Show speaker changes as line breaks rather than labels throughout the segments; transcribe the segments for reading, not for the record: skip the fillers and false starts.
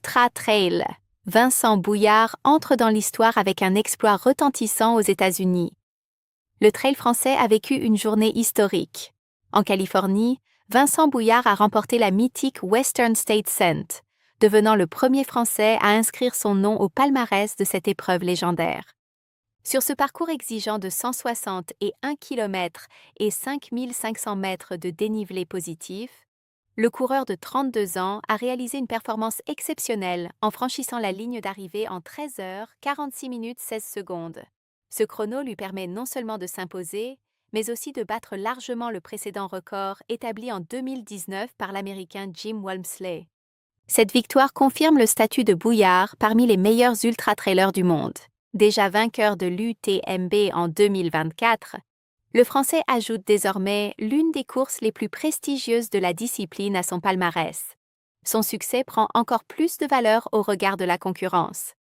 Ultra Trail. Vincent Bouillard entre dans l'histoire avec un exploit retentissant aux États-Unis. Le trail français a vécu une journée historique. En Californie, Vincent Bouillard a remporté la mythique Western States Cent, devenant le premier Français à inscrire son nom au palmarès de cette épreuve légendaire. Sur ce parcours exigeant de 161 km et 5500 mètres de dénivelé positif, le coureur de 32 ans a réalisé une performance exceptionnelle en franchissant la ligne d'arrivée en 13 heures 46 minutes 16 secondes. Ce chrono lui permet non seulement de s'imposer, mais aussi de battre largement le précédent record établi en 2019 par l'Américain Jim Walmsley. Cette victoire confirme le statut de Bouillard parmi les meilleurs ultra-trailers du monde. Déjà vainqueur de l'UTMB en 2024, le Français ajoute désormais l'une des courses les plus prestigieuses de la discipline à son palmarès. Son succès prend encore plus de valeur au regard de la concurrence.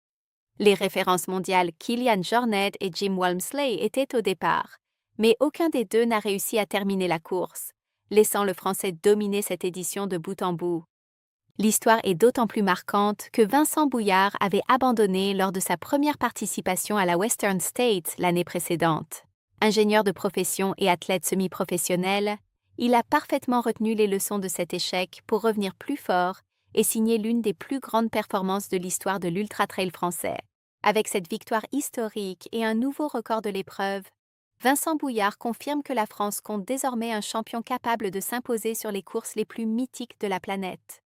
Les références mondiales Kilian Jornet et Jim Walmsley étaient au départ, mais aucun des deux n'a réussi à terminer la course, laissant le Français dominer cette édition de bout en bout. L'histoire est d'autant plus marquante que Vincent Bouillard avait abandonné lors de sa première participation à la Western States l'année précédente. Ingénieur de profession et athlète semi-professionnel, il a parfaitement retenu les leçons de cet échec pour revenir plus fort et signer l'une des plus grandes performances de l'histoire de l'ultra-trail français. Avec cette victoire historique et un nouveau record de l'épreuve, Vincent Bouillard confirme que la France compte désormais un champion capable de s'imposer sur les courses les plus mythiques de la planète.